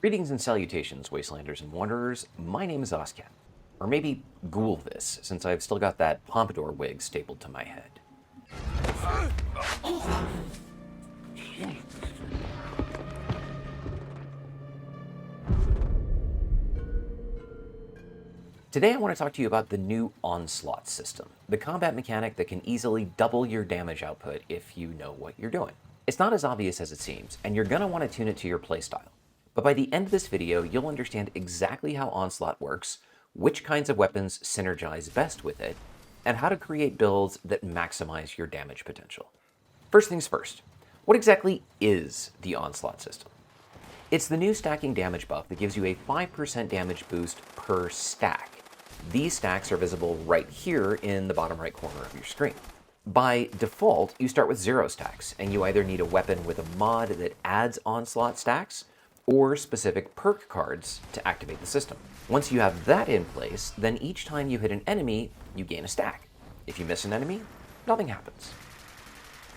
Greetings and salutations, Wastelanders and Wanderers. My name is Oskapt. Or maybe Ghoulvis, since I've still got that pompadour wig stapled to my head. Today I want to talk to you about the new Onslaught system, the combat mechanic that can easily double your damage output if you know what you're doing. It's not as obvious as it seems, and you're going to want to tune it to your playstyle. But by the end of this video, you'll understand exactly how Onslaught works, which kinds of weapons synergize best with it, and how to create builds that maximize your damage potential. First things first, what exactly is the Onslaught system? It's the new stacking damage buff that gives you a 5% damage boost per stack. These stacks are visible right here in the bottom right corner of your screen. By default, you start with 0 stacks, and you either need a weapon with a mod that adds Onslaught stacks, or specific perk cards to activate the system. Once you have that in place, then each time you hit an enemy, you gain a stack. If you miss an enemy, nothing happens.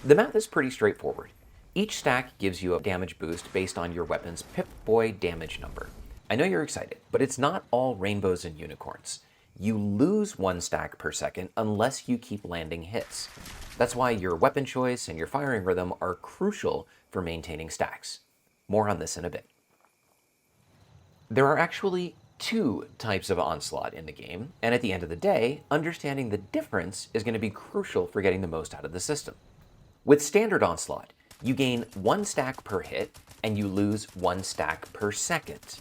The math is pretty straightforward. Each stack gives you a damage boost based on your weapon's Pip-Boy damage number. I know you're excited, but it's not all rainbows and unicorns. You lose 1 stack per second unless you keep landing hits. That's why your weapon choice and your firing rhythm are crucial for maintaining stacks. More on this in a bit. There are actually 2 types of Onslaught in the game, and at the end of the day, understanding the difference is going to be crucial for getting the most out of the system. With standard Onslaught, you gain 1 stack per hit, and you lose 1 stack per second.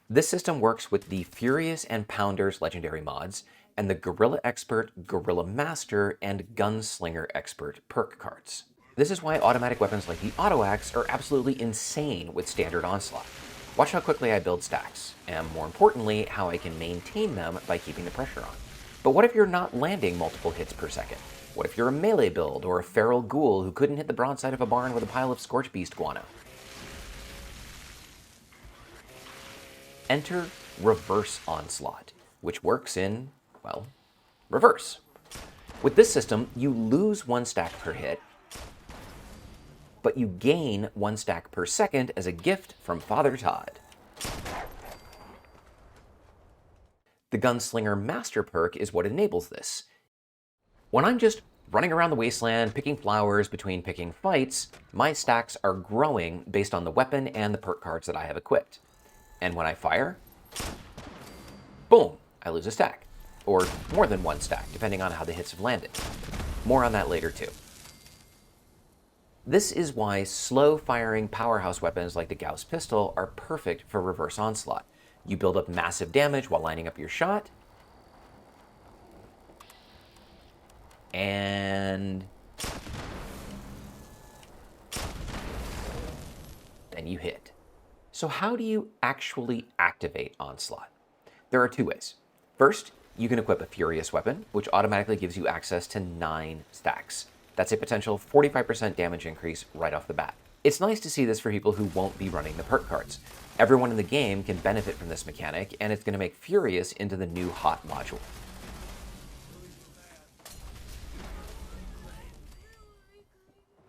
This system works with the Furious and Pounders legendary mods, and the Gorilla Expert, Gorilla Master, and Gunslinger Expert perk cards. This is why automatic weapons like the Auto Axe are absolutely insane with standard Onslaught. Watch how quickly I build stacks, and more importantly, how I can maintain them by keeping the pressure on. But what if you're not landing multiple hits per second? What if you're a melee build or a feral ghoul who couldn't hit the broadside of a barn with a pile of Scorch Beast guano? Enter Reverse Onslaught, which works in, well, reverse. With this system, you lose 1 stack per hit, but you gain 1 stack per second as a gift from Father Todd. The Gunslinger Master perk is what enables this. When I'm just running around the wasteland, picking flowers between picking fights, my stacks are growing based on the weapon and the perk cards that I have equipped. And when I fire, boom, I lose a stack. Or more than 1 stack, depending on how the hits have landed. More on that later too. This is why slow-firing powerhouse weapons like the Gauss pistol are perfect for reverse Onslaught. You build up massive damage while lining up your shot, and then you hit. So how do you actually activate Onslaught? There are 2 ways. First, you can equip a Furious weapon, which automatically gives you access to 9 stacks. That's a potential 45% damage increase right off the bat. It's nice to see this for people who won't be running the perk cards. Everyone in the game can benefit from this mechanic, and it's going to make Furious into the new hot module.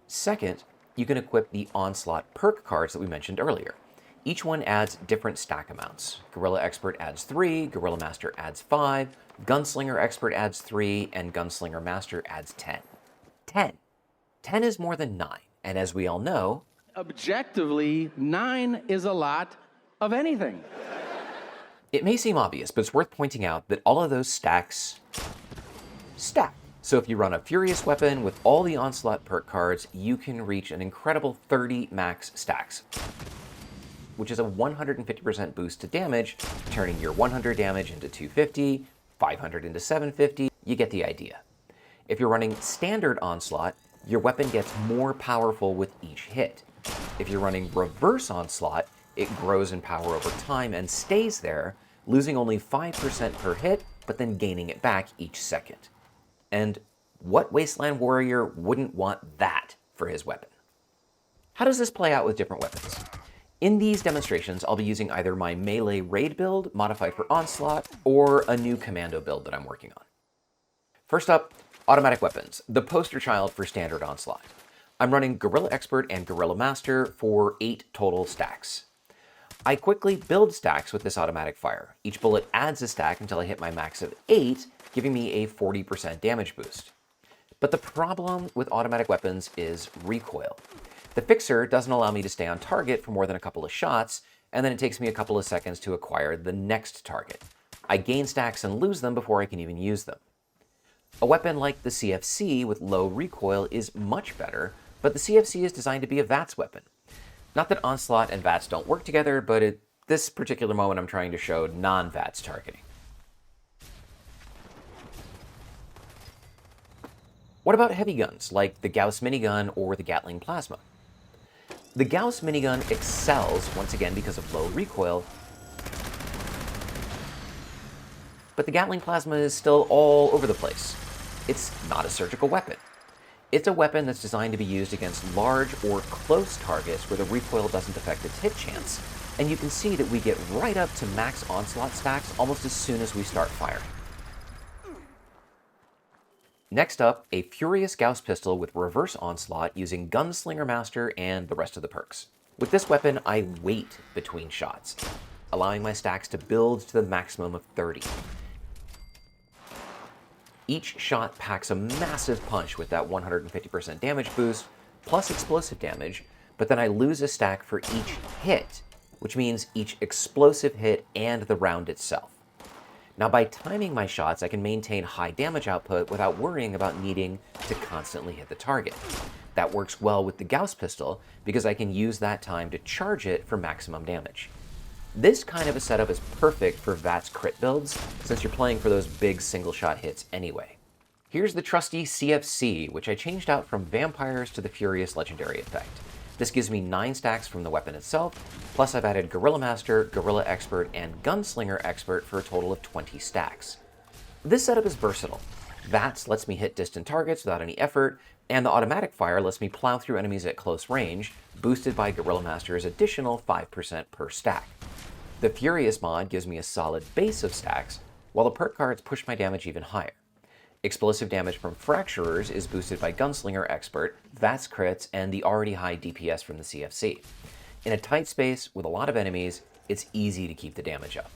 Second, you can equip the Onslaught perk cards that we mentioned earlier. Each one adds different stack amounts. Gorilla Expert adds 3, Gorilla Master adds 5, Gunslinger Expert adds 3, and Gunslinger Master adds 10. 10. 10 is more than 9, and as we all know, objectively, 9 is a lot of anything. It may seem obvious, but it's worth pointing out that all of those stacks stack. So if you run a Furious weapon with all the Onslaught perk cards, you can reach an incredible 30 max stacks, which is a 150% boost to damage, turning your 100 damage into 250, 500 into 750, you get the idea. If you're running standard Onslaught, your weapon gets more powerful with each hit. If you're running Reverse Onslaught, it grows in power over time and stays there, losing only 5% per hit, but then gaining it back each second. And what Wasteland Warrior wouldn't want that for his weapon? How does this play out with different weapons? In these demonstrations, I'll be using either my melee raid build, modified for Onslaught, or a new commando build that I'm working on. First up, automatic weapons, the poster child for standard Onslaught. I'm running Gorilla Expert and Gorilla Master for 8 total stacks. I quickly build stacks with this automatic fire. Each bullet adds a stack until I hit my max of 8, giving me a 40% damage boost. But the problem with automatic weapons is recoil. The fixer doesn't allow me to stay on target for more than a couple of shots, and then it takes me a couple of seconds to acquire the next target. I gain stacks and lose them before I can even use them. A weapon like the CFC with low recoil is much better, but the CFC is designed to be a VATS weapon. Not that Onslaught and VATS don't work together, but at this particular moment I'm trying to show non-VATS targeting. What about heavy guns, like the Gauss minigun or the Gatling plasma? The Gauss minigun excels, once again because of low recoil, but the Gatling plasma is still all over the place. It's not a surgical weapon. It's a weapon that's designed to be used against large or close targets where the recoil doesn't affect its hit chance, and you can see that we get right up to max Onslaught stacks almost as soon as we start firing. Next up, a Furious Gauss pistol with reverse Onslaught using Gunslinger Master and the rest of the perks. With this weapon, I wait between shots, allowing my stacks to build to the maximum of 30. Each shot packs a massive punch with that 150% damage boost, plus explosive damage, but then I lose a stack for each hit, which means each explosive hit and the round itself. Now, by timing my shots, I can maintain high damage output without worrying about needing to constantly hit the target. That works well with the Gauss pistol because I can use that time to charge it for maximum damage. This kind of a setup is perfect for VATS crit builds, since you're playing for those big single-shot hits anyway. Here's the trusty CFC, which I changed out from Vampires to the Furious Legendary effect. This gives me 9 stacks from the weapon itself, plus I've added Gorilla Master, Gorilla Expert, and Gunslinger Expert for a total of 20 stacks. This setup is versatile. VATS lets me hit distant targets without any effort, and the automatic fire lets me plow through enemies at close range, boosted by Gorilla Master's additional 5% per stack. The Furious mod gives me a solid base of stacks, while the perk cards push my damage even higher. Explosive damage from Fracturers is boosted by Gunslinger Expert, VATS crits, and the already high DPS from the CFC. In a tight space with a lot of enemies, it's easy to keep the damage up.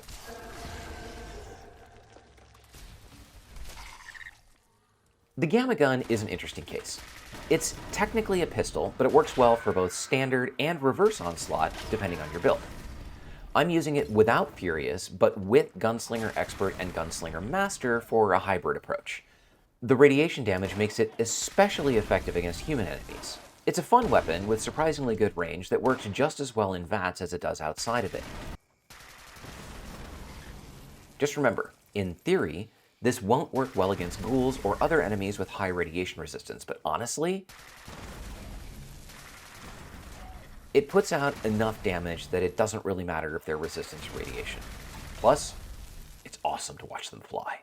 The Gamma Gun is an interesting case. It's technically a pistol, but it works well for both standard and reverse Onslaught, depending on your build. I'm using it without Furious, but with Gunslinger Expert and Gunslinger Master for a hybrid approach. The radiation damage makes it especially effective against human enemies. It's a fun weapon with surprisingly good range that works just as well in VATS as it does outside of it. Just remember, in theory, this won't work well against ghouls or other enemies with high radiation resistance, but honestly, it puts out enough damage that it doesn't really matter if they're resistant to radiation. Plus, it's awesome to watch them fly.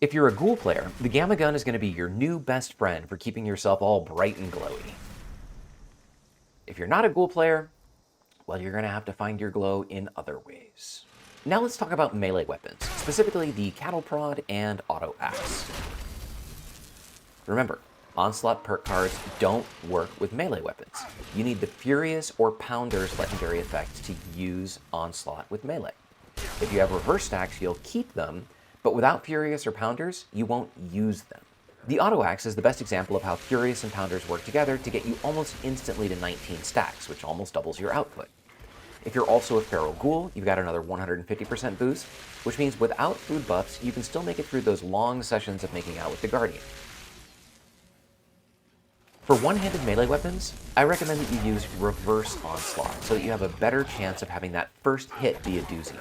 If you're a ghoul player, the Gamma Gun is going to be your new best friend for keeping yourself all bright and glowy. If you're not a ghoul player, well, you're going to have to find your glow in other ways. Now let's talk about melee weapons, specifically the Cattle Prod and Auto Axe. Remember, Onslaught perk cards don't work with melee weapons. You need the Furious or Pounder's legendary effect to use Onslaught with melee. If you have reverse stacks, you'll keep them, but without Furious or Pounders, you won't use them. The Auto Axe is the best example of how Furious and Pounders work together to get you almost instantly to 19 stacks, which almost doubles your output. If you're also a Feral Ghoul, you've got another 150% boost, which means without food buffs, you can still make it through those long sessions of making out with the Guardian. For one-handed melee weapons, I recommend that you use Reverse Onslaught so that you have a better chance of having that first hit be a doozy.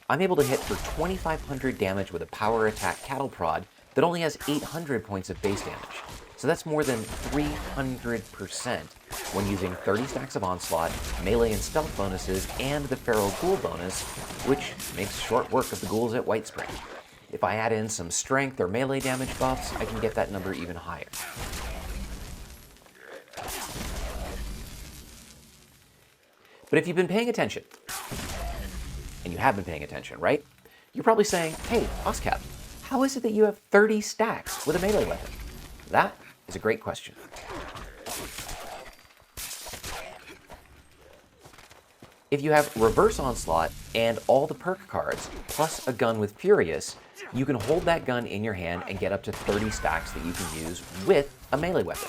I'm able to hit for 2,500 damage with a power attack Cattle Prod that only has 800 points of base damage. So that's more than 300% when using 30 stacks of Onslaught, melee and stealth bonuses, and the Feral Ghoul bonus, which makes short work of the ghouls at Whitespring. If I add in some strength or melee damage buffs, I can get that number even higher. But if you've been paying attention, and you have been paying attention, right? You're probably saying, hey, Oskapt, how is it that you have 30 stacks with a melee weapon? That is a great question. If you have Reverse Onslaught and all the perk cards, plus a gun with Furious, you can hold that gun in your hand and get up to 30 stacks that you can use with a melee weapon.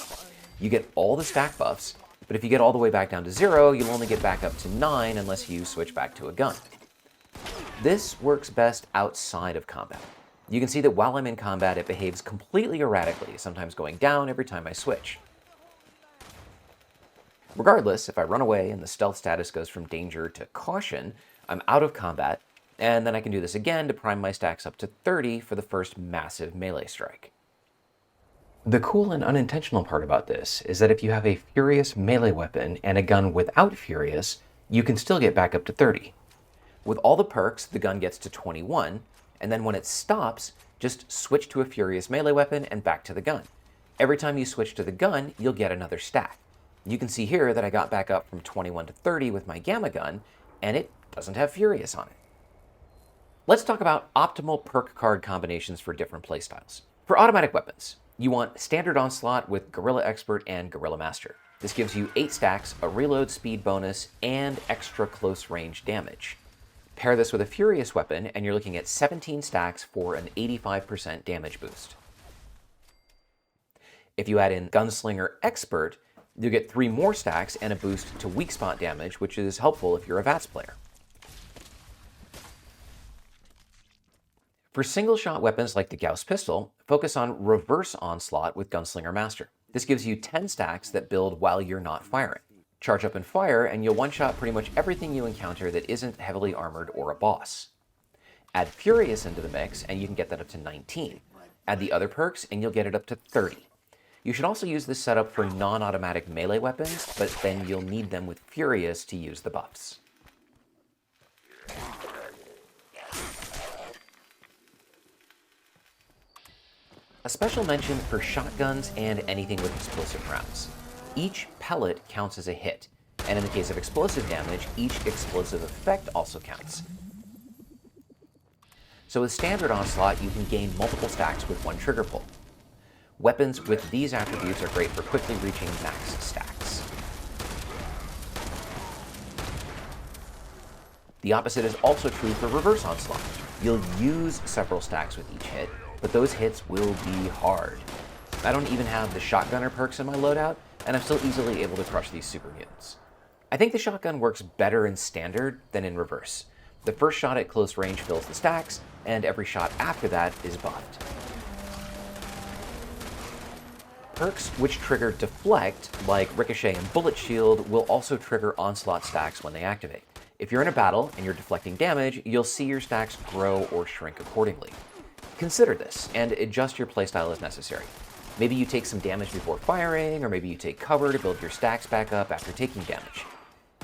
You get all the stack buffs, but if you get all the way back down to 0, you'll only get back up to 9 unless you switch back to a gun. This works best outside of combat. You can see that while I'm in combat, it behaves completely erratically, sometimes going down every time I switch. Regardless, if I run away and the stealth status goes from danger to caution, I'm out of combat, and then I can do this again to prime my stacks up to 30 for the first massive melee strike. The cool and unintentional part about this is that if you have a Furious melee weapon and a gun without Furious, you can still get back up to 30. With all the perks, the gun gets to 21, and then when it stops, just switch to a Furious melee weapon and back to the gun. Every time you switch to the gun, you'll get another stack. You can see here that I got back up from 21 to 30 with my Gamma gun, and it doesn't have Furious on it. Let's talk about optimal perk card combinations for different playstyles. For automatic weapons, you want Standard Onslaught with Gorilla Expert and Gorilla Master. This gives you 8 stacks, a reload speed bonus, and extra close range damage. Pair this with a Furious weapon, and you're looking at 17 stacks for an 85% damage boost. If you add in Gunslinger Expert, you'll get 3 more stacks and a boost to weak spot damage, which is helpful if you're a VATS player. For single-shot weapons like the Gauss pistol, focus on Reverse Onslaught with Gunslinger Master. This gives you 10 stacks that build while you're not firing. Charge up and fire, and you'll one-shot pretty much everything you encounter that isn't heavily armored or a boss. Add Furious into the mix, and you can get that up to 19. Add the other perks, and you'll get it up to 30. You should also use this setup for non-automatic melee weapons, but then you'll need them with Furious to use the buffs. A special mention for shotguns and anything with explosive rounds. Each pellet counts as a hit, and in the case of explosive damage, each explosive effect also counts. So with Standard Onslaught, you can gain multiple stacks with one trigger pull. Weapons with these attributes are great for quickly reaching max stacks. The opposite is also true for Reverse Onslaught. You'll use several stacks with each hit, but those hits will be hard. I don't even have the shotgunner perks in my loadout, and I'm still easily able to crush these super mutants. I think the shotgun works better in Standard than in Reverse. The first shot at close range fills the stacks, and every shot after that is buffed. Perks which trigger Deflect, like Ricochet and Bullet Shield, will also trigger Onslaught stacks when they activate. If you're in a battle and you're deflecting damage, you'll see your stacks grow or shrink accordingly. Consider this, and adjust your playstyle as necessary. Maybe you take some damage before firing, or maybe you take cover to build your stacks back up after taking damage.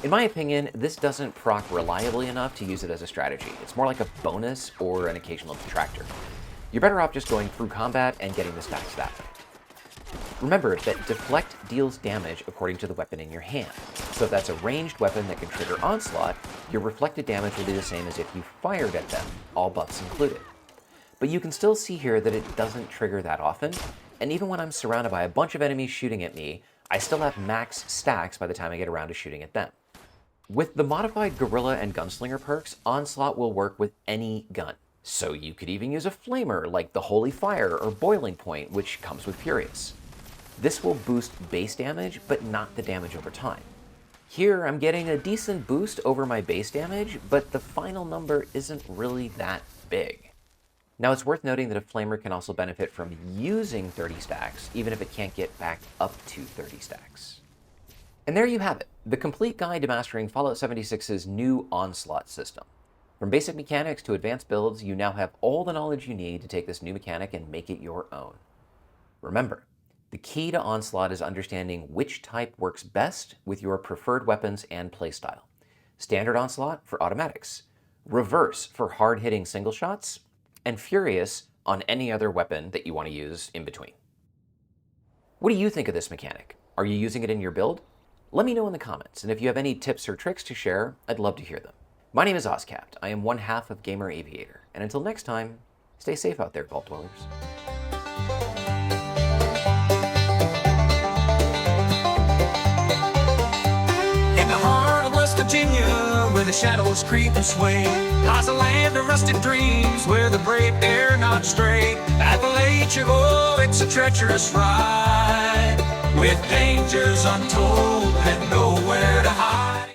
In my opinion, this doesn't proc reliably enough to use it as a strategy. It's more like a bonus or an occasional detractor. You're better off just going through combat and getting the stacks that way. Remember that Deflect deals damage according to the weapon in your hand. So if that's a ranged weapon that can trigger Onslaught, your reflected damage will be the same as if you fired at them, all buffs included. But you can still see here that it doesn't trigger that often, and even when I'm surrounded by a bunch of enemies shooting at me, I still have max stacks by the time I get around to shooting at them. With the modified Gorilla and Gunslinger perks, Onslaught will work with any gun. So you could even use a flamer like the Holy Fire or Boiling Point, which comes with Furious. This will boost base damage, but not the damage over time. Here I'm getting a decent boost over my base damage, but the final number isn't really that big. Now it's worth noting that a flamer can also benefit from using 30 stacks, even if it can't get back up to 30 stacks. And there you have it, the complete guide to mastering Fallout 76's new Onslaught system. From basic mechanics to advanced builds, you now have all the knowledge you need to take this new mechanic and make it your own. Remember, the key to Onslaught is understanding which type works best with your preferred weapons and playstyle. Standard Onslaught for automatics, Reverse for hard-hitting single shots, and Furious on any other weapon that you want to use in between. What do you think of this mechanic? Are you using it in your build? Let me know in the comments, and if you have any tips or tricks to share, I'd love to hear them. My name is Oskapt. I am one half of Gamer Aviator, and until next time, stay safe out there, Vault Dwellers. In the heart of West Virginia, the shadows creep and sway. Lies a land of rusted dreams, where the brave dare not stray. Appalachia, oh, it's a treacherous ride, with dangers untold and nowhere to hide.